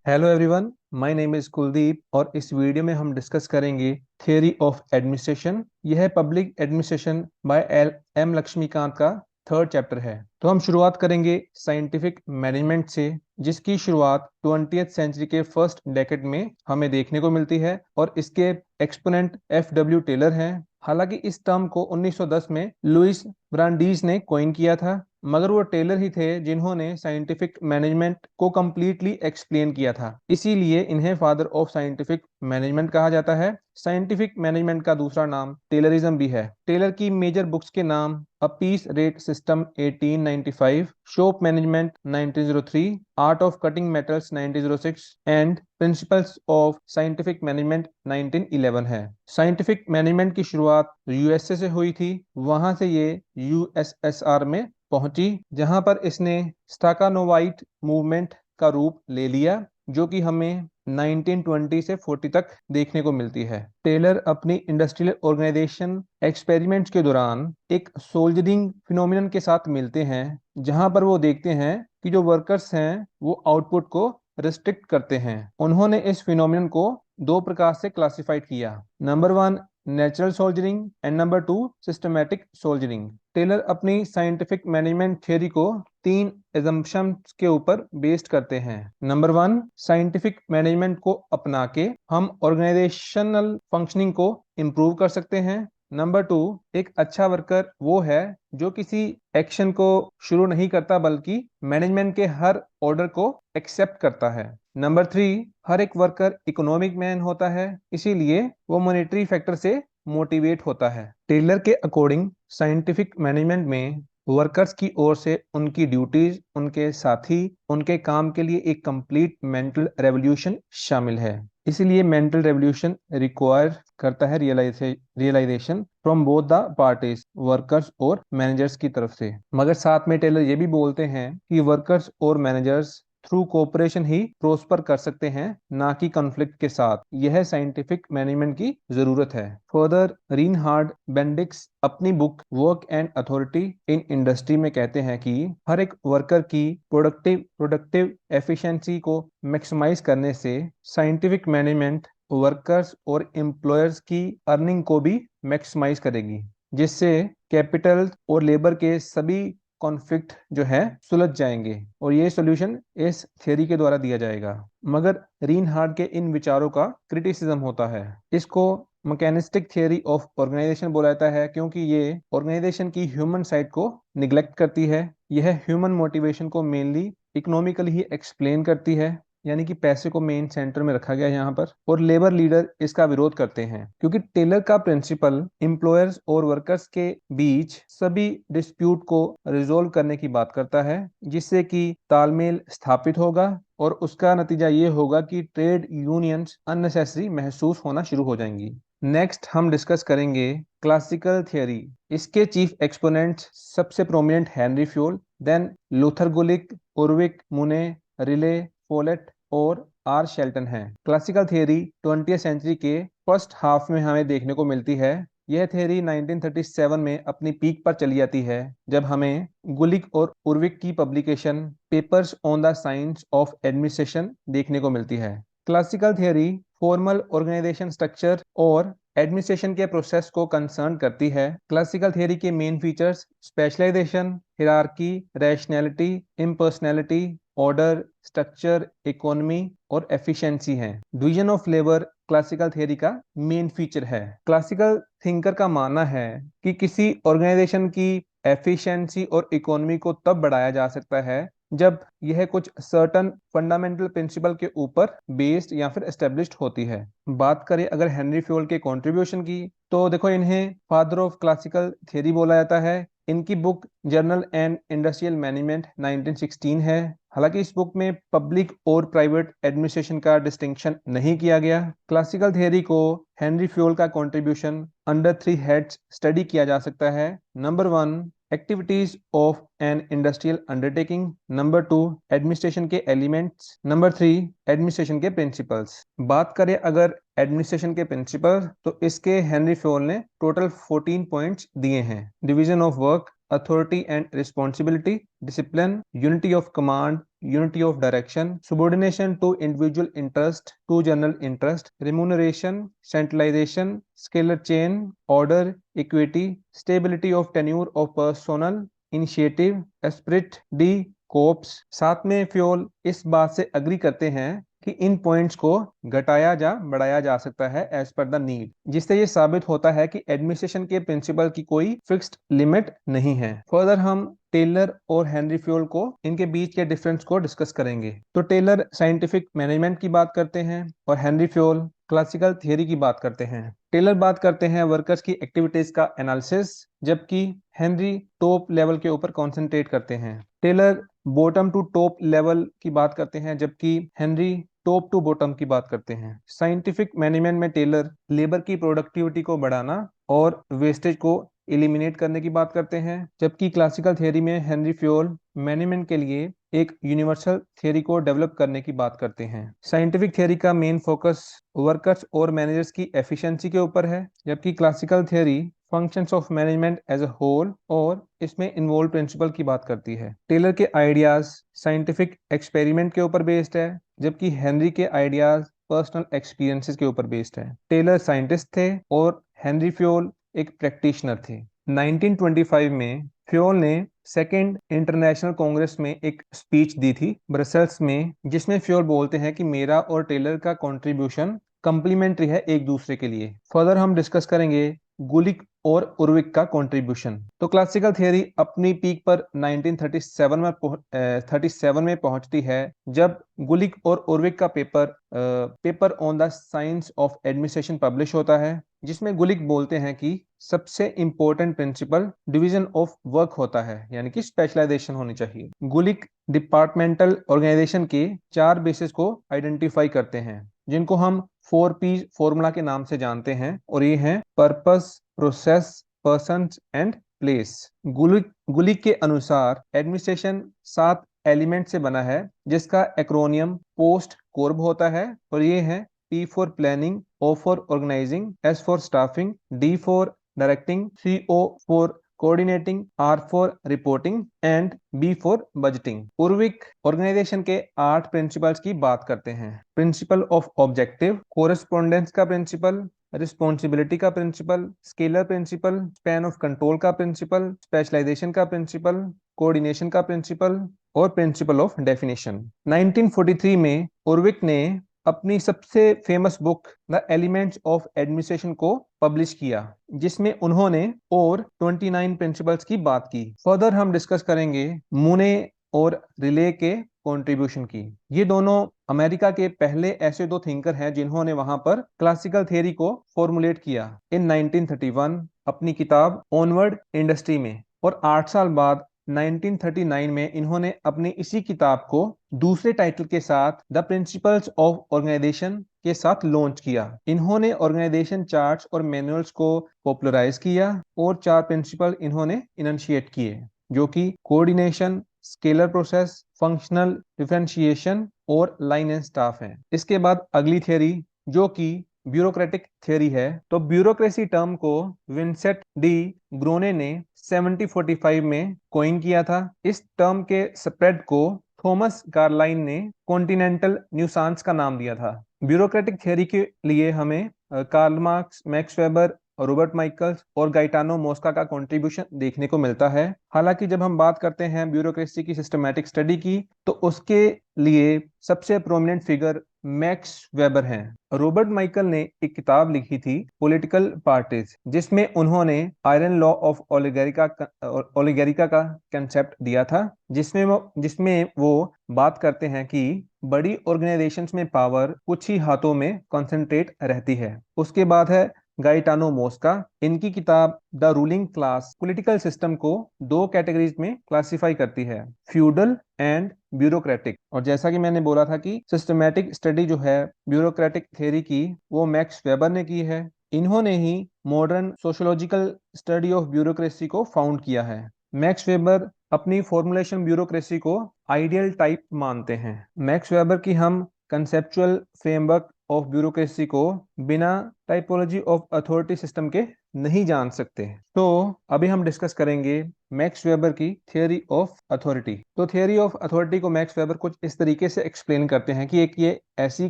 Hello everyone, my name is Kuldeep और इस video में हम डिस्कस करेंगे थियरी ऑफ एडमिनिस्ट्रेशन। यह है public administration by L M Laxmikanth का थर्ड चैप्टर है। तो हम शुरुआत करेंगे साइंटिफिक मैनेजमेंट से, जिसकी शुरुआत 20th सेंचुरी के फर्स्ट डेकेड में हमें देखने को मिलती है और इसके एक्सपोनेंट F.W. टेलर हैं। हालांकि इस टर्म को 1910 में लुइस ब्रांडीज ने कॉइन किया था, मगर वो टेलर ही थे जिन्होंने साइंटिफिक मैनेजमेंट को कंप्लीटली एक्सप्लेन किया था, इसीलिए इन्हें फादर ऑफ साइंटिफिक मैनेजमेंट कहा जाता है। साइंटिफिक मैनेजमेंट का दूसरा नाम टेलरिज्म भी है। टेलर की मेजर बुक्स के नाम a piece rate system 1895, shop management 1903, art of cutting metals 1906 and principles of scientific management 1911 है। साइंटिफिक मैनेजमेंट की शुरुआत यूएसए से हुई थी, वहां से ये यूएसएसआर में पहुंची, जहां पर इसने स्टाकानोवाइट मूवमेंट का रूप ले लिया, जो कि हमें 1920 से 40 तक देखने को मिलती है। टेलर अपनी इंडस्ट्रियल ऑर्गेनाइजेशन एक्सपेरिमेंट्स के दौरान एक सोल्जरिंग फिनोमिनन के साथ मिलते हैं, जहां पर वो देखते हैं कि जो वर्कर्स हैं वो आउटपुट को रिस्ट्रिक्ट करते हैं। उन्होंने इस फिनोमिनन को दो प्रकार से क्लासिफाइड किया, number 1 natural soldiering and number 2 systematic soldiering. Taylor अपनी साइंटिफिक मैनेजमेंट थ्योरी को तीन एजम्पशंस के ऊपर बेस्ड करते हैं। नंबर 1, साइंटिफिक मैनेजमेंट को अपना के हम ऑर्गेनाइजेशनल फंक्शनिंग को इम्प्रूव कर सकते हैं। नंबर 2, एक अच्छा वर्कर वो है जो किसी एक्शन को शुरू नहीं करता बल्कि मैनेजमेंट के हर ऑर्डर को एक्सेप्ट करता है। नंबर 3, हर एक वर्कर इकोनॉमिक मैन होता है, इसीलिए वो मॉनेटरी फैक्टर से मोटिवेट होता है। टेलर के अकॉर्डिंग साइंटिफिक मैनेजमेंट में वर्कर्स की ओर से उनकी ड्यूटीज, उनके साथी, उनके काम के लिए एक कंप्लीट मेंटल रेवोल्यूशन शामिल है। इसीलिए मेंटल रेवोल्यूशन रिक्वायर करता है realization from both the parties, workers और मैनेजर्स की तरफ से। मगर साथ में टेलर ये भी बोलते हैं कि वर्कर्स और मैनेजर्स थ्रू कोऑपरेशन ही प्रोस्पर कर सकते हैं, ना कि कॉन्फ्लिक्ट के साथ। यह साइंटिफिक मैनेजमेंट की जरूरत है। फर्दर रीनहार्ड बेंडिक्स अपनी book work and authority in industry में कहते हैं कि हर एक वर्कर की प्रोडक्टिव एफिशिएंसी को मैक्सिमाइज करने से साइंटिफिक मैनेजमेंट वर्कर्स और एम्प्लॉयर्स की अर्निंग को भी मैक्सिमाइज करेगी, जिससे कैपिटल और लेबर के सभी कॉन्फ्लिक्ट जो है सुलझ जाएंगे और ये सॉल्यूशन इस थ्योरी के द्वारा दिया जाएगा। मगर रीनहार्ड के इन विचारों का क्रिटिसिज्म होता है। इसको मैकेनिस्टिक थ्योरी ऑफ ऑर्गेनाइजेशन बोला जाता है, क्योंकि ये ऑर्गेनाइजेशन की ह्यूमन साइड को निग्लेक्ट करती है। यह ह्यूमन मोटिवेशन को मेनली इकोनॉमिकली ही एक्सप्लेन करती है, यानी कि पैसे को मेन सेंटर में रखा गया है यहाँ पर। और लेबर लीडर इसका विरोध करते हैं, क्योंकि टेलर का प्रिंसिपल एम्प्लॉयर्स और वर्कर्स के बीच सभी डिस्प्यूट को रिजोल्व करने की बात करता है, जिससे कि तालमेल स्थापित होगा और उसका नतीजा ये होगा कि ट्रेड यूनियंस अननेसेसरी महसूस होना शुरू हो जाएंगी। नेक्स्ट हम डिस्कस करेंगे क्लासिकल थियरी। इसके चीफ एक्सपोनेंट्स सबसे prominent Henri Fayol, then Luther Gulick, Urwick Mooney, Reiley, Follett और आर शेल्टन है। क्लासिकल थियरी 20th सेंचुरी के फर्स्ट हाफ में हमें देखने को मिलती है। यह थियरी 1937 में अपनी पीक पर चली जाती है, जब हमें गुलिक और उर्विक की publication papers on the science of administration देखने को मिलती है। Classical theory formal organization structure और एडमिनिस्ट्रेशन के प्रोसेस को कंसर्न करती है। क्लासिकल थियरी के main features specialization, hierarchy, rationality, impersonality, order, structure, economy और एफिशिएंसी हैं। Division of labour classical theory का मेन फीचर है। क्लासिकल थिंकर का मानना है कि किसी ऑर्गेनाइजेशन की एफिशिएंसी और इकोनॉमी को तब बढ़ाया जा सकता है जब यह कुछ सर्टन फंडामेंटल प्रिंसिपल के ऊपर बेस्ड या फिर एस्टेब्लिश्ड होती है। बात करें अगर हेनरी फ्योल के कंट्रीब्यूशन की, तो देखो इन्हें फादर ऑफ क्लासिकल थियरी बोला जाता है। इनकी book journal and industrial management 1916 है। हालांकि इस बुक में पब्लिक और प्राइवेट एडमिनिस्ट्रेशन का डिस्टिंक्शन नहीं किया गया। क्लासिकल थियरी को हेनरी फ्योल का कंट्रीब्यूशन अंडर 3 हेड्स स्टडी किया जा सकता है। Number 1, activities of an industrial undertaking. Number 2, administration के एलिमेंट्स। नंबर 3, एडमिनिस्ट्रेशन के प्रिंसिपल्स। बात करें अगर एडमिनिस्ट्रेशन के प्रिंसिपल, तो इसके हेनरी फ्योल ने टोटल 14 पॉइंट्स दिए हैं। Division of work, authority and responsibility, discipline, unity of command, unity of direction, subordination to individual interest to general interest, remuneration, centralization, scalar chain, order, equity, stability of tenure of personnel, initiative, Spirit, D, cops. साथ में Fayol इस बात से agree करते हैं कि इन points को घटाया जा बढ़ाया जा सकता है एज पर द नीड, जिससे ये साबित होता है कि एडमिनिस्ट्रेशन के प्रिंसिपल की कोई फिक्स्ड लिमिट नहीं है। फर्दर हम टेलर और हेनरी फ्योल को इनके बीच के डिफरेंस को डिस्कस करेंगे। तो टेलर साइंटिफिक मैनेजमेंट की बात करते हैं और हेनरी फ्योल क्लासिकल थियरी की बात करते हैं। टेलर बात करते हैं वर्कर्स की एक्टिविटीज का एनालिसिस, जबकि हेनरी टॉप लेवल के ऊपर कॉन्सेंट्रेट करते हैं। Taylor bottom to top level की बात करते हैं, जबकि हेनरी टॉप टू बॉटम की बात करते हैं। साइंटिफिक मैनेजमेंट में टेलर लेबर की प्रोडक्टिविटी को बढ़ाना और वेस्टेज को एलिमिनेट करने की बात करते हैं, जबकि क्लासिकल थियरी में हेनरी फ्योल मैनेजमेंट के लिए एक यूनिवर्सल थियरी को डेवलप करने की बात करते हैं। साइंटिफिक थियरी का मेन फोकस वर्कर्स और मैनेजर्स की एफिशिएंसी के ऊपर है, जबकि classical theory functions of management as a whole और इसमें इन्वॉल्व प्रिंसिपल की बात करती है। टेलर के आइडियाज साइंटिफिक एक्सपेरिमेंट के ऊपर बेस्ड है, जबकि हेनरी के आइडियाज पर्सनल एक्सपीरियंसेस के ऊपर बेस्ड है। टेलर साइंटिस्ट थे और हेनरी फ्योल एक प्रैक्टिशनर थे। 1925 में फ्योल ने सेकेंड इंटरनेशनल कांग्रेस में एक स्पीच दी थी ब्रसेल्स में, जिसमें फ्योल बोलते हैं कि मेरा और टेलर का कंट्रीब्यूशन कंप्लीमेंट्री है एक दूसरे के लिए। फर्दर हम डिस्कस करेंगे गुलिक और उर्विक का कंट्रीब्यूशन। तो क्लासिकल थियरी अपनी पीक पर 1937 में पहुंचती है, जब गुलिक और उर्विक का paper on the science of administration publish होता है, जिसमें गुलिक बोलते हैं कि सबसे important principle division of work होता है, यानी कि स्पेशलाइजेशन होनी चाहिए। गुलिक डिपार्टमेंटल ऑर्गेनाइजेशन के 4 बेसिस को आइडेंटिफाई करते हैं, जिनको हम 4P फॉर्मूला के नाम से जानते हैं, और ये हैं purpose, process, persons and place. Gulick के अनुसार एडमिनिस्ट्रेशन 7 एलिमेंट से बना है, जिसका एक्रोनियम पोस्ट कोर्ब होता है, और ये है P for planning, O for organising, S for staffing, D for directing, CO for coordinating, R for reporting and B for budgeting. Urwick organisation के 8 प्रिंसिपल्स की बात करते हैं। प्रिंसिपल ऑफ ऑब्जेक्टिव, कोरेस्पोंडेंस का प्रिंसिपल, रिस्पॉन्सिबिलिटी का principle, scalar principle, span of control का principle, specialisation का principle, coordination का प्रिंसिपल और प्रिंसिपल ऑफ डेफिनेशन। 1943 में उर्विक ने अपनी सबसे famous book the elements of administration को पब्लिश किया, जिसमें उन्होंने और 29 प्रिंसिपल्स की बात की। फर्दर हम डिस्कस करेंगे मूने और रिले के कंट्रीब्यूशन की। ये दोनों अमेरिका के पहले ऐसे 2 थिंकर हैं जिन्होंने वहां पर क्लासिकल थियरी को फॉर्मुलेट किया इन 1931 अपनी किताब ऑनवर्ड इंडस्ट्री में, और 8 साल बाद 1939 में इन्होंने अपनी इसी किताब को दूसरे टाइटल के साथ द प्रिंसिपल्स ऑफ ऑर्गेनाइजेशन के साथ लॉन्च किया। इन्होंने ऑर्गेनाइजेशन चार्ट्स और मैनुअल्स को पॉपुलराइज किया और 4 प्रिंसिपल इन्होंने इनिशिएट किए, जो कि coordination, scalar process, functional differentiation और लाइन एंड स्टाफ है। इसके बाद अगली थियरी जो कि ब्यूरोक्रेटिक थियरी है। तो ब्यूरोक्रेसी टर्म को विंसेंट डी ग्रोने ने 1745 में कॉइन किया था। इस टर्म के स्प्रेड को थॉमस कार्लाइन ने कॉन्टिनेंटल न्यूसांस का नाम दिया था। ब्यूरोक्रेटिक थियरी के लिए हमें Karl Marx, Max Weber, Robert Michels और गाइटानो मोस्का का कंट्रीब्यूशन देखने को मिलता है। हालांकि जब हम बात करते हैं ब्यूरोक्रेसी की सिस्टमैटिक स्टडी की, तो उसके लिए सबसे प्रोमिनेंट फिगर मैक्स वेबर हैं। रॉबर्ट माइकल ने एक किताब लिखी थी पॉलिटिकल पार्टीज, जिसमें उन्होंने आयरन लॉ ऑफ ओलिगारिका का कंसेप्ट दिया था, जिसमें वो बात करते हैं कि बड़ी ऑर्गेनाइजेशंस में पावर कुछ ही हाथों में कंसंट्रेट रहती है। उसके बाद है गाइटानो मोस्का। इनकी किताब the ruling class political system को 2 कैटेगरीज में क्लासिफाई करती है, फ्यूडल एंड ब्यूरोक्रेटिक। और जैसा कि मैंने बोला था कि सिस्टमैटिक स्टडी जो है ब्यूरोक्रेटिक थ्योरी की, वो मैक्स वेबर ने की है। इन्होंने ही modern sociological study of bureaucracy को फाउंड किया है। मैक्स वेबर अपनी फॉर्मुलेशन ब्यूरोक्रेसी को आइडियल टाइप मानते हैं। मैक्स वेबर की हम कंसेप्चुअल फ्रेमवर्क ऑफ ब्यूरोक्रेसी को बिना टाइपोलॉजी ऑफ अथॉरिटी सिस्टम के नहीं जान सकते। तो अभी हम डिस्कस करेंगे मैक्स वेबर की थियरी ऑफ अथॉरिटी। तो थियरी ऑफ अथॉरिटी को मैक्स वेबर कुछ इस तरीके से एक्सप्लेन करते हैं कि एक ये ऐसी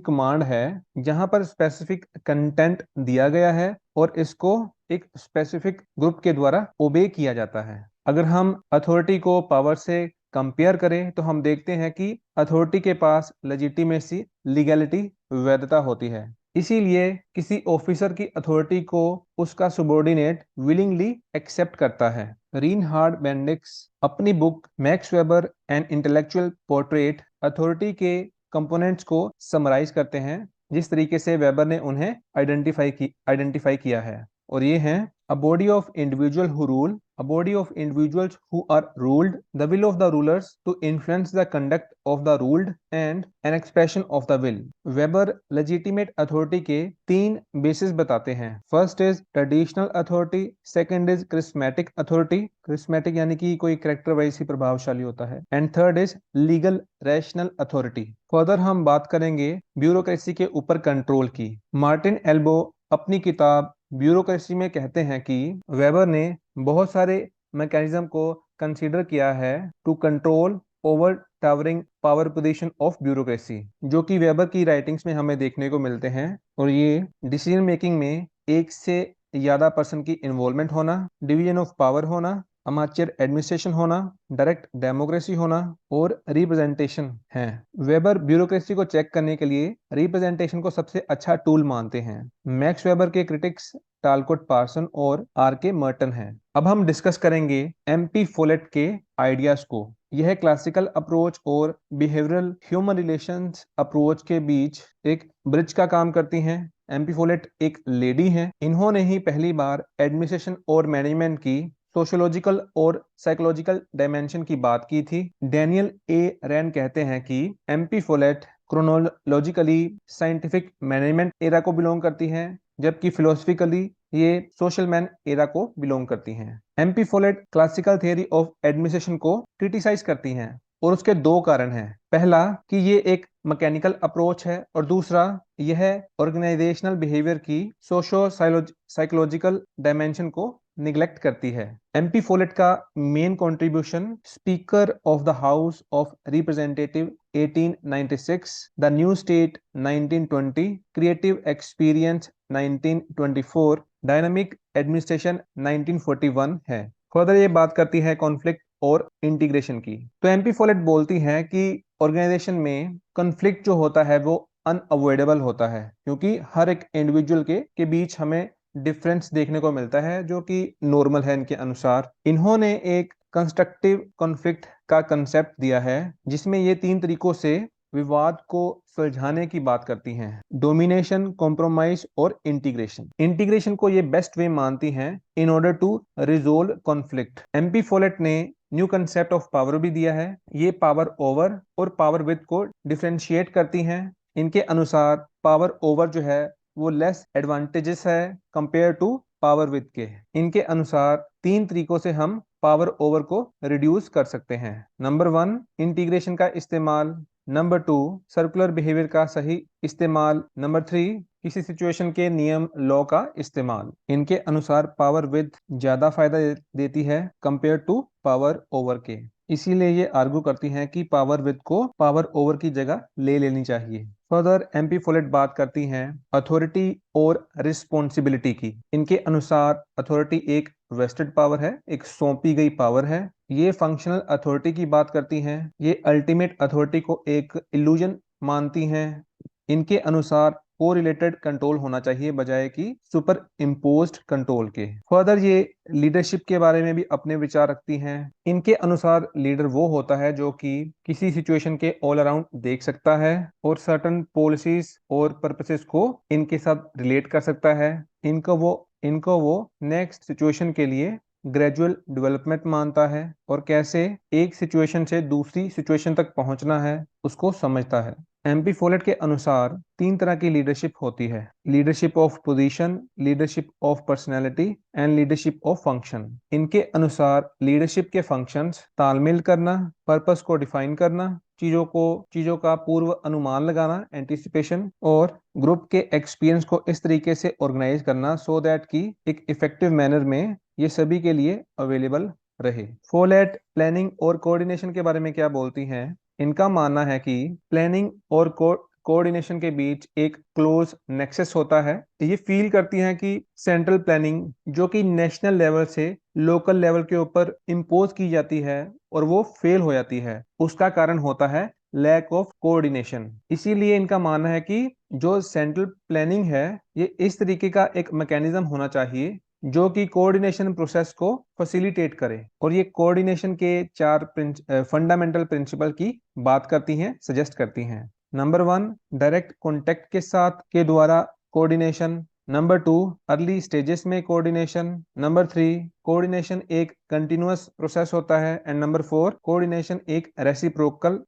कमांड है जहां पर स्पेसिफिक कंटेंट दिया गया है और इसको एक स्पेसिफिक ग्रुप के द्वारा ओबे किया जाता है। अगर हम अथॉरिटी को पावर से कंपेयर करें तो हम देखते हैं कि अथॉरिटी के पास लेजिटिमेसी, लीगैलिटी, वैधता होती है। इसीलिए किसी ऑफिसर की अथॉरिटी को उसका सबॉर्डिनेट विलिंगली एक्सेप्ट करता है। रीनहार्ड बेंडिक्स अपनी book max weber and intellectual portrait authority के कंपोनेंट्स को समराइज करते हैं जिस तरीके से वेबर ने उन्हें आइडेंटिफाई किया है। और ये हैं a body of individual who rule, a body of individuals who are ruled, the will of the rulers to influence the conduct of the ruled and an expression of the will. Weber legitimate authority के तीन basis बताते हैं। First is traditional authority, second is charismatic authority, charismatic यानी कि कोई character wise ही प्रभावशाली होता है, and third is legal rational authority. Further हम बात करेंगे ब्यूरोक्रेसी के ऊपर कंट्रोल की। मार्टिन एल्बो अपनी किताब ब्यूरोक्रेसी में कहते हैं कि वेबर ने बहुत सारे मैकेनिज्म को कंसीडर किया है to control over towering power position of bureaucracy, जो कि वेबर की राइटिंग्स में हमें देखने को मिलते हैं। और ये डिसीजन मेकिंग में एक से ज्यादा पर्सन की इन्वॉल्वमेंट होना, डिवीजन ऑफ पावर होना, अमाच्योर एडमिनिस्ट्रेशन होना, डायरेक्ट डेमोक्रेसी होना और रिप्रेजेंटेशन है। वेबर ब्यूरोक्रेसी को चेक करने के लिए रिप्रेजेंटेशन को सबसे अच्छा टूल मानते हैं। मैक्स वेबर के क्रिटिक्स टालकोट पार्सन और आर के मर्टन हैं। अब हम डिस्कस करेंगे एमपी फोलेट के आइडियाज को। यह क्लासिकल अप्रोच और बिहेवियरल ह्यूमन रिलेशंस अप्रोच के बीच एक ब्रिज का काम करती हैं। एमपी फोलेट एक लेडी हैं। इन्होंने ही पहली बार एडमिनिस्ट्रेशन और मैनेजमेंट की सोशियोलॉजिकल और साइकोलॉजिकल डायमेंशन की बात की थी। डैनियल ए रैन कहते हैं कि MP folate chronologically scientific management era को बिलोंग करती हैं, जबकि फिलोसफिकली ये सोशल मैन एरा को बिलोंग करती हैं। MP folate classical theory of administration को क्रिटिसाइज करती हैं और उसके दो कारण हैं। पहला कि ये एक मैकेनिकल अप्रोच है और दूसरा यह ऑर्गेनाइजेशनल बिहेवियर की सोशो साइकोलॉजिकल डायमेंशन को निग्लेक्ट करती है। एमपी फोलेट का main contribution speaker of the house of representative 1896, the new state 1920, creative experience 1924, dynamic administration 1941 है। फर्दर ये बात करती है कॉन्फ्लिक्ट और इंटीग्रेशन की। तो एमपी फोलेट बोलती हैं कि ऑर्गेनाइजेशन में कॉन्फ्लिक्ट जो होता है वो अनअवॉइडेबल होता है, क्योंकि हर एक इंडिविजुअल के बीच हमें डिफरेंस देखने को मिलता है जो कि नॉर्मल है इनके अनुसार। इन्होंने एक कंस्ट्रक्टिव कॉन्फ्लिक्ट का कंसेप्ट दिया है जिसमें ये तीन तरीकों से विवाद को सुलझाने की बात करती हैं। डोमिनेशन, कॉम्प्रोमाइज और इंटीग्रेशन। इंटीग्रेशन को ये बेस्ट वे मानती हैं in order to resolve conflict. MP Follett ने न्यू कंसेप्ट ऑफ पावर भी दिया है। ये पावर ओवर और पावर विद को डिफरेंशिएट करती हैं। इनके अनुसार पावर ओवर जो है वो लेस एडवांटेजेस है कंपेयर टू पावर विद के। इनके अनुसार तीन तरीकों से हम पावर ओवर को रिड्यूस कर सकते हैं। नंबर 1, इंटीग्रेशन का इस्तेमाल। नंबर 2, सर्कुलर बिहेवियर का सही इस्तेमाल। नंबर 3, किसी सिचुएशन के नियम लॉ का इस्तेमाल। इनके अनुसार पावर विद ज्यादा फायदा देती है कंपेयर टू पावर ओवर के। इसीलिए ये आर्गू करती हैं कि पावर विद को पावर ओवर की जगह ले लेनी चाहिए। फर्दर एमपी फोलेट बात करती हैं अथॉरिटी और रिस्पॉन्सिबिलिटी की। इनके अनुसार अथॉरिटी एक वेस्टेड पावर है, एक सौंपी गई पावर है। ये फंक्शनल अथॉरिटी की बात करती हैं। ये अल्टीमेट अथॉरिटी को एक इल्यूजन मानती हैं। इनके अनुसार कोरिलेटेड कंट्रोल होना चाहिए बजाय कि सुपर इम्पोज्ड कंट्रोल के। फर्दर ये लीडरशिप के बारे में भी अपने विचार रखती हैं। इनके अनुसार लीडर वो होता है जो कि किसी सिचुएशन के ऑल अराउंड देख सकता है और सर्टन पॉलिसीज और पर्पसेस को इनके साथ रिलेट कर सकता है। इनको वो नेक्स्ट सिचुएशन के लिए ग्रेजुअल डेवलपमेंट मानता है और कैसे एक सिचुएशन से दूसरी सिचुएशन तक पहुंचना है उसको समझता है। एमपी फोलेट के अनुसार 3 तरह की लीडरशिप होती है, leadership of position, leadership of personality and leadership of function. इनके अनुसार लीडरशिप के फंक्शंस तालमेल करना, पर्पस को डिफाइन करना, चीजों का पूर्व अनुमान लगाना एंटिसिपेशन, और ग्रुप के एक्सपीरियंस को इस तरीके से ऑर्गेनाइज करना सो दैट कि एक इफेक्टिव मैनर में ये सभी के लिए अवेलेबल रहे। फोलेट प्लानिंग और कोऑर्डिनेशन के बारे में क्या बोलती हैं? इनका मानना है कि प्लानिंग और कोऑर्डिनेशन के बीच एक क्लोज नेक्सस होता है। ये फील करती हैं कि सेंट्रल प्लानिंग जो कि नेशनल लेवल से लोकल लेवल के ऊपर इम्पोज की जाती है और वो फेल हो जाती है, उसका कारण होता है लैक ऑफ कोऑर्डिनेशन। इसीलिए इनका मानना है कि जो सेंट्रल प्लानिंग है ये इस तरीके का एक मैकेनिज्म होना चाहिए जो कि कोऑर्डिनेशन प्रोसेस को फैसिलिटेट करे, और ये कोऑर्डिनेशन के 4 फंडामेंटल प्रिंसिपल की बात करती हैं, सजेस्ट करती हैं। नंबर 1, डायरेक्ट कॉन्टेक्ट के साथ के द्वारा कोऑर्डिनेशन। नंबर 2, अर्ली स्टेजेस में कोऑर्डिनेशन। नंबर 3, कोऑर्डिनेशन एक कंटिन्यूअस प्रोसेस होता है। एंड नंबर 4, कोऑर्डिनेशन एक रेसिप्रोकल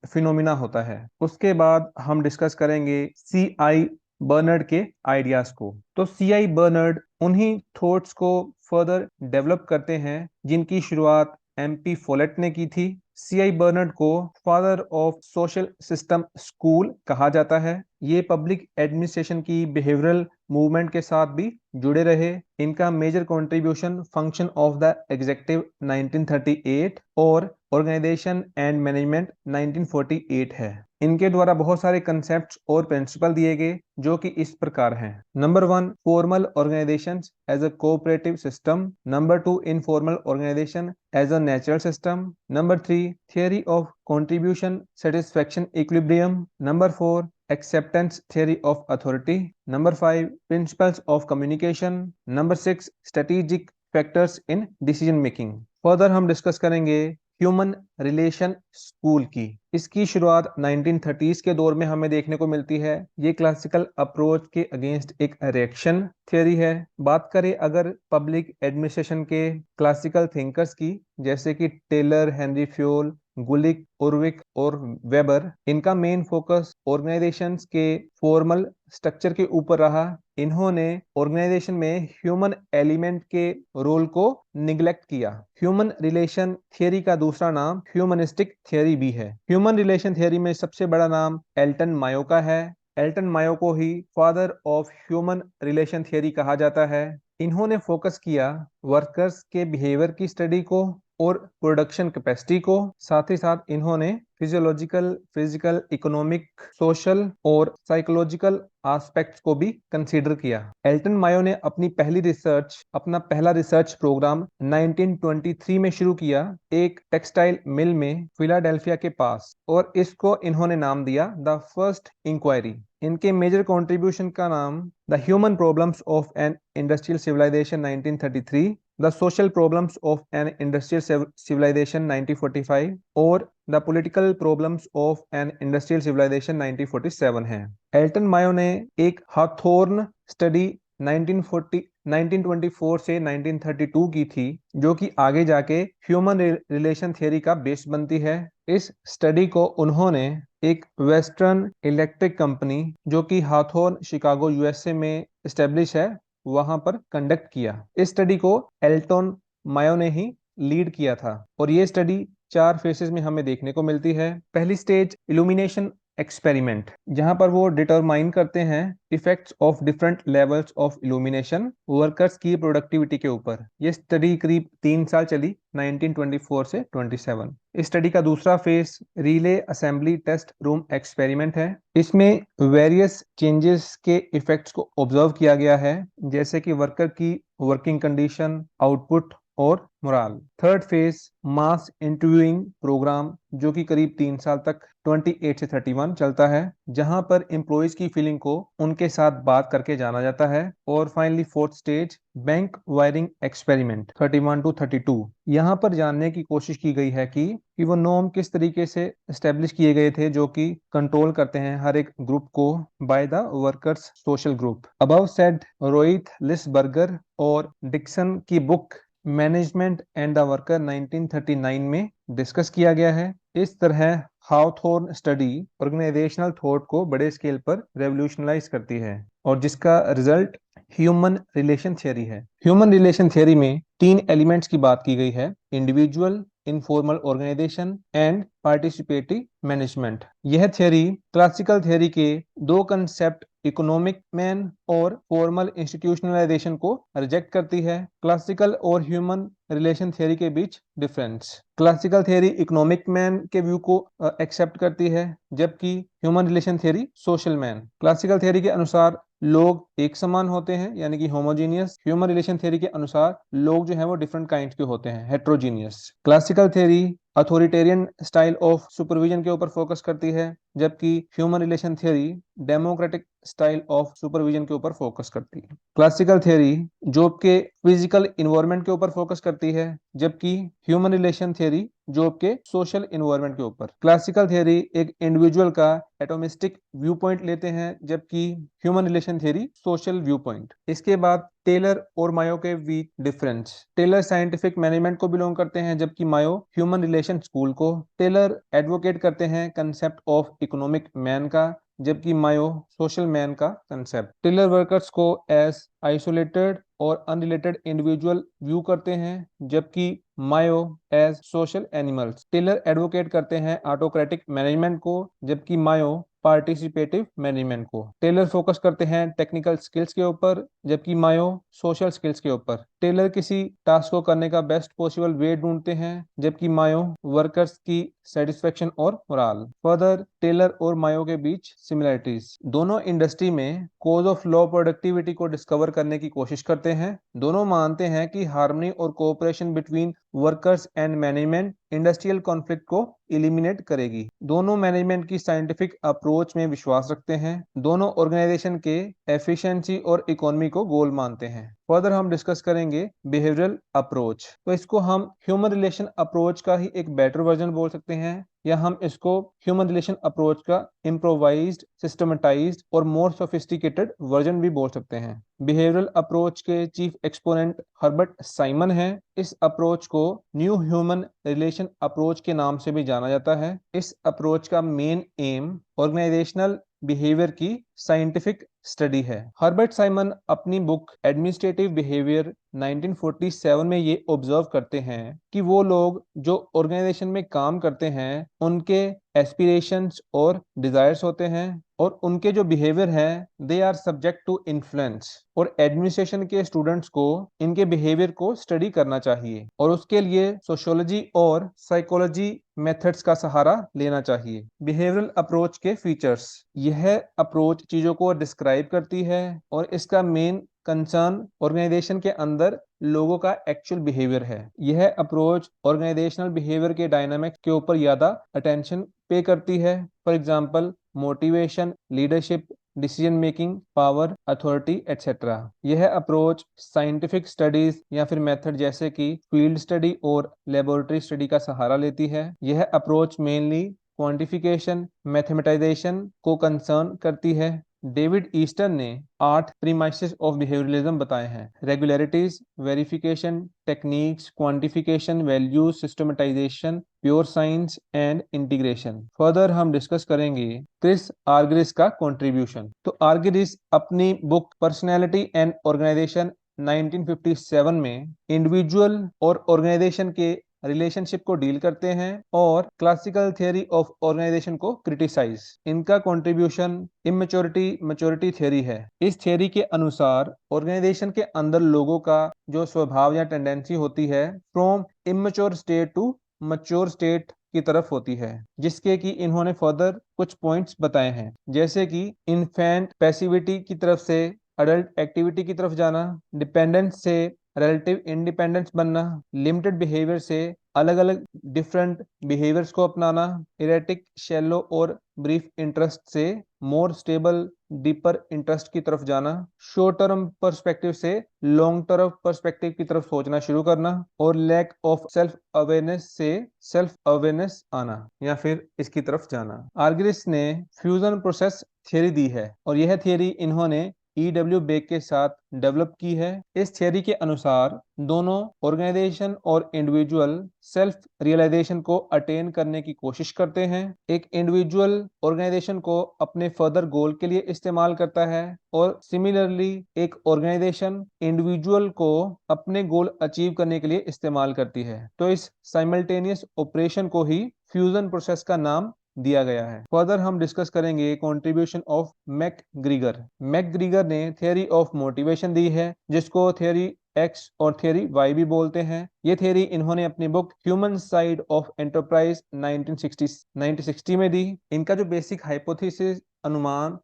फिनोमिना होता है। उसके बाद हम डिस्कस करेंगे CI बर्नर्ड के आइडियाज को। तो CI बर्नर्ड उन्हीं थॉट्स को फर्दर डेवलप करते हैं जिनकी शुरुआत MP फोलेट ने की थी। CI बर्नर्ड को father of social system school कहा जाता है। ये पब्लिक एडमिनिस्ट्रेशन की बिहेवियरल मूवमेंट के साथ भी जुड़े रहे। इनका major contribution function of the executive 1938 और ऑर्गेनाइजेशन एंड मैनेजमेंट 1948 है। इनके द्वारा बहुत सारे कंसेप्ट्स और प्रिंसिपल दिए गए जो कि इस प्रकार हैं। Number 1, formal organizations as a cooperative system. Number 2, informal organization as a natural system. Number 3, theory of contribution satisfaction equilibrium. Number 4, acceptance theory of authority. Number 5, principles of communication. Number 6, strategic factors in decision making. Further हम discuss करेंगे human relation school की। इसकी शुरुआत 1930s के दौर में हमें देखने को मिलती है। ये क्लासिकल अप्रोच के अगेंस्ट एक रिएक्शन थियरी है। बात करें अगर पब्लिक एडमिनिस्ट्रेशन के क्लासिकल थिंकर्स की, जैसे कि टेलर, हेनरी फ्योल, गुलिक, उर्विक और वेबर, इनका मेन फोकस ऑर्गेनाइजेशंस के फॉर्मल स्ट्रक्चर के ऊपर रहा। इन्होंने ऑर्गेनाइजेशन में ह्यूमन एलिमेंट के रोल को निग्लेक्ट किया। ह्यूमन रिलेशन थियरी का दूसरा नाम ह्यूमनिस्टिक थियरी भी है। ह्यूमन रिलेशन थियरी में सबसे बड़ा नाम एल्टन मायो का है। एल्टन मायो को ही father of human relation theory कहा जाता है। इन्होंने फोकस किया वर्कर्स के बिहेवियर की स्टडी को और प्रोडक्शन कैपेसिटी को। साथ ही साथ इन्होंने फिजियोलॉजिकल, फिजिकल, इकोनॉमिक, सोशल और साइकोलॉजिकल एस्पेक्ट्स को भी कंसीडर किया। एल्टन मायो ने अपना पहला रिसर्च प्रोग्राम 1923 में शुरू किया एक टेक्सटाइल मिल में फिलाडेल्फिया के पास, और इसको इन्होंने नाम दिया द फर्स्ट इंक्वायरी। इनके मेजर कंट्रीब्यूशन का नाम the human problems of an industrial civilization 1933, the social problems of an industrial civilization 1945 और the political problems of an industrial civilization 1947 है। एल्टन मायो ने एक हाथोर्न स्टडी 1924 से 1932 की थी जो कि आगे जाके ह्यूमन रिलेशन थियरी का बेस बनती है। इस स्टडी को उन्होंने एक वेस्टर्न इलेक्ट्रिक कंपनी जो कि हाथोर्न शिकागो USA में एस्टेब्लिश है वहां पर कंडक्ट किया। इस स्टडी को एल्टन मायो ने ही लीड किया था, और ये स्टडी 4 फेसेस में हमें देखने को मिलती है। पहली स्टेज इल्यूमिनेशन एक्सपेरिमेंट, जहां पर वो डिटरमाइन करते हैं effects of different levels of illumination workers की प्रोडक्टिविटी के ऊपर। ये स्टडी करीब 3 साल चली, 1924 से 27। इस स्टडी का दूसरा phase relay assembly test room experiment है। इसमें वेरियस चेंजेस के इफेक्ट्स को ऑब्जर्व किया गया है, जैसे कि वर्कर की वर्किंग कंडीशन, आउटपुट और morale. Third phase mass interviewing programme जो कि करीब 3 साल तक 28 से 31 चलता है, जहां पर एम्प्लॉयज की फीलिंग को उनके साथ बात करके जाना जाता है। और finally fourth stage bank wiring experiment 31 to 32। यहाँ पर जानने की कोशिश की गई है कि वो नॉर्म किस तरीके से एस्टेब्लिश किए गए थे जो कि कंट्रोल करते हैं हर एक ग्रुप को by the workers social group. Above said Roethlisberger और डिक्सन की book management and the worker 1939 में डिस्कस किया गया है। इस तरह हाउथॉर्न स्टडी ऑर्गेनाइजेशनल थॉट को बड़े स्केल पर रेवोल्यूशनलाइज करती है और जिसका रिजल्ट ह्यूमन रिलेशन थियरी है। ह्यूमन रिलेशन थियरी में 3 एलिमेंट्स की बात की गई है: individual, informal organisation and participatory management. यह थियरी क्लासिकल थियरी के 2 कंसेप्ट इकोनॉमिक मैन और फॉर्मल इंस्टीट्यूशनलाइजेशन को रिजेक्ट करती है। क्लासिकल और ह्यूमन रिलेशन थियरी के बीच difference: classical theory economic man के व्यू को एक्सेप्ट करती है, जबकि human relation theory social man. Classical theory के अनुसार लोग एक समान होते हैं यानी कि होमोजीनियस। ह्यूमन रिलेशन थियरी के अनुसार लोग जो है वो डिफरेंट काइंड के होते हैं, heterogeneous. Classical theory authoritarian style of supervision के ऊपर फोकस करती है, जबकि human relation theory democratic style of supervision के ऊपर फोकस करती है। क्लासिकल थियरी जॉब के फिजिकल इन्वायरमेंट के ऊपर फोकस करती है, जबकि ह्यूमन रिलेशन थियरी जॉब के सोशल इन्वायरमेंट के ऊपर। क्लासिकल थियरी एक इंडिविजुअल का एटोमिस्टिक व्यू पॉइंट लेते हैं, जबकि human relation theory social view point. इसके बाद टेलर और मायो के बीच डिफरेंस: टेलर साइंटिफिक मैनेजमेंट को बिलोंग करते हैं, जबकि मायो ह्यूमन रिलेशन स्कूल को। टेलर एडवोकेट करते हैं कंसेप्ट ऑफ इकोनॉमिक मैन का, जबकि मायो सोशल मैन का कंसेप्ट। टेलर वर्कर्स को एज आइसोलेटेड और अनरिलेटेड इंडिविजुअल व्यू करते हैं, जबकि Mayo as social animals. Taylor advocate करते हैं ऑटोक्रेटिक मैनेजमेंट को, जबकि मायो पार्टिसिपेटिव मैनेजमेंट को। टेलर फोकस करते हैं टेक्निकल स्किल्स के ऊपर, जबकि मायो सोशल स्किल्स के ऊपर। टेलर किसी टास्क को करने का बेस्ट पॉसिबल वे ढूंढते हैं, जबकि मायो वर्कर्स की सेटिस्फेक्शन और मोराल। फर्दर टेलर और मायो के बीच सिमिलरिटीज: दोनों इंडस्ट्री में कॉज ऑफ लो प्रोडक्टिविटी को डिस्कवर करने की कोशिश करते हैं। दोनों मानते हैं कि हार्मनी और cooperation between workers and management industrial conflict को इलिमिनेट करेगी। दोनों मैनेजमेंट की साइंटिफिक अप्रोच में विश्वास रखते हैं। दोनों ऑर्गेनाइजेशन के एफिशिएंसी और इकोनॉमी को गोल मानते हैं। फर्दर हम डिस्कस करेंगे बिहेवियरल अप्रोच। तो इसको हम ह्यूमन रिलेशन अप्रोच का ही एक बेटर वर्जन बोल सकते हैं, या हम इसको ह्यूमन रिलेशन अप्रोच का इम्प्रोवाइज्ड, सिस्टमेटाइज्ड और मोर सोफिस्टिकेटेड वर्जन भी बोल सकते हैं। बिहेवियरल अप्रोच के चीफ एक्सपोनेंट हर्बर्ट साइमन है। इस अप्रोच को न्यू ह्यूमन रिलेशन अप्रोच के नाम से भी जाना जाता है। इस अप्रोच का मेन एम ऑर्गेनाइजेशनल बिहेवियर की साइंटिफिक स्टडी है। हर्बर्ट साइमन अपनी बुक एडमिनिस्ट्रेटिव बिहेवियर 1947 में ये ऑब्जर्व करते हैं कि वो लोग जो ऑर्गेनाइजेशन में काम करते हैं उनके एस्पिरेशंस और डिजायर्स होते हैं, और उनके जो बिहेवियर है they are subject to influence. और एडमिनिस्ट्रेशन के स्टूडेंट्स को इनके बिहेवियर को स्टडी करना चाहिए और उसके लिए सोशियोलॉजी और साइकोलॉजी मेथड्स का सहारा लेना चाहिए। बिहेवियरल अप्रोच के फीचर्स: यह अप्रोच चीजों को डिस्क्राइब करती है और इसका मेन कंसर्न ऑर्गेनाइजेशन के अंदर लोगों का एक्चुअल बिहेवियर है। यह अप्रोच ऑर्गेनाइजेशनल बिहेवियर के डायनामिक्स के ऊपर ज्यादा अटेंशन पे करती है। For example motivation, leadership, decision making, power, authority etcetera. यह अप्रोच साइंटिफिक स्टडीज या फिर मेथड जैसे कि फील्ड स्टडी और लेबोरेटरी स्टडी का सहारा लेती है। यह अप्रोच मेनली क्वांटिफिकेशन, मैथमेटाइजेशन को कंसर्न करती है। डेविड ईस्टर ने 8 प्रीमाइसेस ऑफ बिहेवियरलिज्म बताए हैं: regularities, verification, techniques, quantification, values, सिस्टमेटाइजेशन, pure science and integration. Further हम डिस्कस करेंगे क्रिस आर्गरिस का कंट्रीब्यूशन। तो आर्गरिस अपनी बुक पर्सनैलिटी एंड ऑर्गेनाइजेशन 1957 में इंडिविजुअल और ऑर्गेनाइजेशन के रिलेशनशिप को डील करते हैं और क्लासिकल थियरी ऑफ ऑर्गेनाइजेशन को क्रिटिसाइज। इनका कंट्रीब्यूशन इमेच्योरिटी मैच्योरिटी थियरी है। इस थियरी के अनुसार ऑर्गेनाइजेशन के अंदर लोगों का जो स्वभाव या टेंडेंसी होती है from immature state to mature state की तरफ होती है, जिसके कि इन्होंने फर्दर कुछ पॉइंट्स बताए हैं, जैसे कि इन्फेंट पैसिविटी की तरफ से अडल्ट एक्टिविटी की तरफ जाना, डिपेंडेंस से रिलेटिव इंडिपेंडेंस बनना, लिमिटेड बिहेवियर से अलग अलग डिफरेंट बिहेवियर्स को अपनाना, इरेटिक, शैलो और ब्रीफ इंटरेस्ट से मोर स्टेबल डीपर इंटरेस्ट की तरफ जाना, शॉर्ट टर्म पर्सपेक्टिव से लॉन्ग टर्म पर्सपेक्टिव की तरफ सोचना शुरू करना, और लैक ऑफ सेल्फ अवेयरनेस से सेल्फ अवेयरनेस आना या फिर इसकी तरफ जाना। आर्गरिस ने फ्यूजन प्रोसेस थियरी दी है और यह थियरी इन्होंने E.W. बेक के साथ डेवलप की है। इस थियरी के अनुसार दोनों ऑर्गेनाइजेशन और इंडिविजुअल सेल्फ रियलाइजेशन को अटेन करने की कोशिश करते हैं। एक इंडिविजुअल ऑर्गेनाइजेशन को अपने फर्दर गोल के लिए इस्तेमाल करता है और सिमिलरली एक ऑर्गेनाइजेशन इंडिविजुअल को अपने गोल अचीव करने के लिए इस्तेमाल करती है। तो इस साइमल्टेनियस ऑपरेशन को ही फ्यूजन प्रोसेस का नाम दिया गया है। फर्दर हम डिस्कस करेंगे कंट्रीब्यूशन ऑफ मैकग्रीगर। मैकग्रीगर ने थियरी ऑफ मोटिवेशन दी है, जिसको थियरी एक्स और थियरी वाई भी बोलते हैं। ये थियरी इन्होंने अपनी book human side of enterprise 1960 में दी। इनका जो बेसिक हाइपोथेसिस अनुमान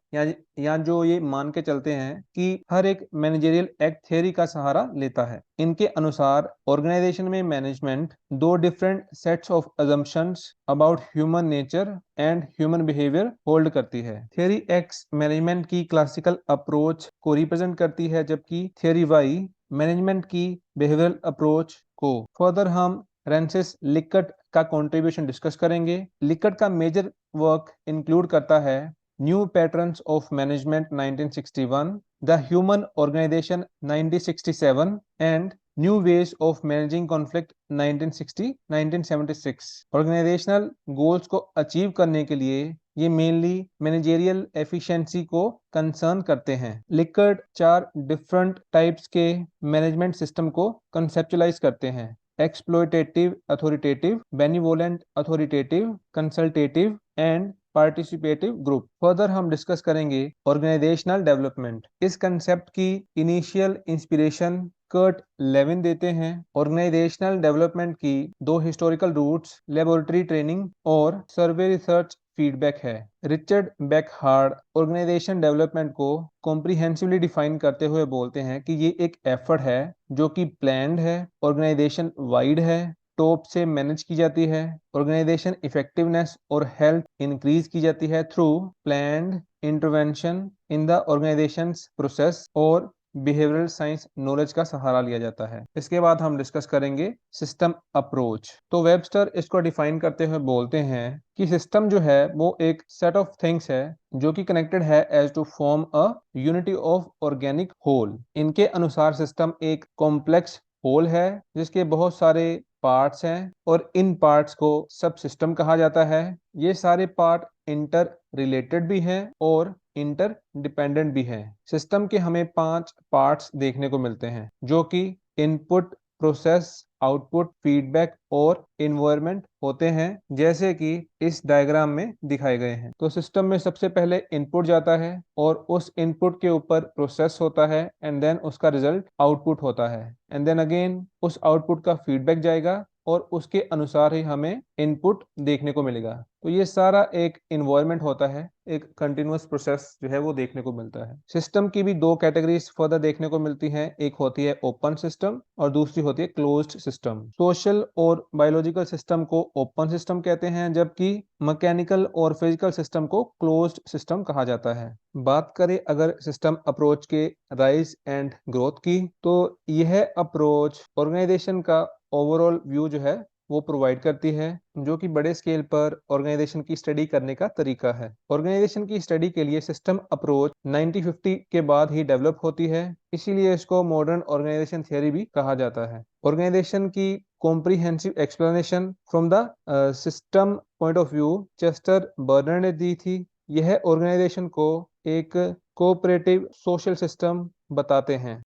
या जो ये मान के चलते हैं कि हर एक मैनेजरियल एक्ट थियरी का सहारा लेता है। इनके अनुसार ऑर्गेनाइजेशन में मैनेजमेंट दो different sets of assumptions about human nature and human behaviour hold करती है। थियरी एक्स मैनेजमेंट की क्लासिकल अप्रोच को रिप्रेजेंट करती है, जबकि थियरी वाई मैनेजमेंट की बिहेवियरल अप्रोच को। फर्दर हम फ्रांसिस लिकट का कंट्रीब्यूशन डिस्कस करेंगे। लिकट का मेजर वर्क इंक्लूड करता है new patterns of management 1961, the human organization 1967 and new ways of managing conflict 1976। Organizational goals को अचीव करने के लिए ये मेनली मैनेजेरियल एफिशिएंसी को कंसर्न करते हैं। लिकर्ट 4 डिफरेंट टाइप्स के मैनेजमेंट सिस्टम को कंसेप्चुलाइज करते हैं: exploitative authoritative, benevolent authoritative, consultative and participative group. Further हम डिस्कस करेंगे ऑर्गेनाइजेशनल डेवलपमेंट। इस कंसेप्ट की इनिशियल इंस्पिरेशन कर्ट लेविन देते हैं। ऑर्गेनाइजेशनल डेवलपमेंट की दो हिस्टोरिकल रूट्स लेबोरेटरी ट्रेनिंग और सर्वे रिसर्च फीडबैक है। रिचर्ड बेकहार्ड ऑर्गेनाइजेशन डेवलपमेंट को कॉम्प्रिहेंसिवली डिफाइन करते हुए बोलते हैं कि ये एक एफर्ट है जो कि प्लान्ड है, ऑर्गेनाइजेशन वाइड है, टॉप से मैनेज की जाती है। ऑर्गेनाइजेशन इफेक्टिवनेस और हेल्थ इंक्रीज की जाती है through planned intervention in the organization process और बिहेवियरल साइंस नॉलेज का सहारा लिया जाता है। इसके बाद हम डिस्कस करेंगे सिस्टम अप्रोच। तो वेबस्टर इसको डिफाइन करते हुए बोलते हैं कि सिस्टम जो है वो एक सेट ऑफ थिंग्स है जो कि कनेक्टेड है as to form a unity of organic whole. इनके अनुसार सिस्टम एक कॉम्प्लेक्स होल है जिसके बहुत सारे पार्ट्स हैं और इन पार्ट्स को सब सिस्टम कहा जाता है। ये सारे पार्ट इंटर रिलेटेड भी हैं और इंटर डिपेंडेंट भी हैं। सिस्टम के हमें 5 पार्ट्स देखने को मिलते हैं जो कि इनपुट, प्रोसेस, आउटपुट, फीडबैक और एनवायरनमेंट होते हैं, जैसे कि इस डायग्राम में दिखाए गए हैं। तो सिस्टम में सबसे पहले इनपुट जाता है और उस इनपुट के ऊपर प्रोसेस होता है एंड देन उसका रिजल्ट आउटपुट होता है एंड देन अगेन उस आउटपुट का फीडबैक जाएगा और उसके अनुसार ही हमें इनपुट देखने को मिलेगा। तो ये सारा एक इन्वायरमेंट होता है, एक कंटिन्यूअस प्रोसेस जो है वो देखने को मिलता है। सिस्टम की भी 2 कैटेगरीज फर्दर देखने को मिलती हैं, एक होती है ओपन सिस्टम और दूसरी होती है क्लोज्ड सिस्टम। सोशल और बायोलॉजिकल सिस्टम को ओपन सिस्टम कहते हैं, जबकि मैकेनिकल और फिजिकल सिस्टम को क्लोज्ड सिस्टम कहा जाता है। बात करें अगर सिस्टम अप्रोच के राइज एंड ग्रोथ की, तो यह अप्रोच ऑर्गेनाइजेशन का ओवरऑल व्यू जो है वो प्रोवाइड करती है, जो कि बड़े स्केल पर ऑर्गेनाइजेशन की स्टडी करने का तरीका है। ऑर्गेनाइजेशन की स्टडी के लिए सिस्टम अप्रोच 1950 के बाद ही डेवलप होती है, इसीलिए इसको मॉडर्न ऑर्गेनाइजेशन थियरी भी कहा जाता है। ऑर्गेनाइजेशन की comprehensive explanation from the system point of view Chester burner ने दी थी। यह ऑर्गेनाइजेशन को एक कोऑपरेटिव सोशल सिस्टम बताते हैं।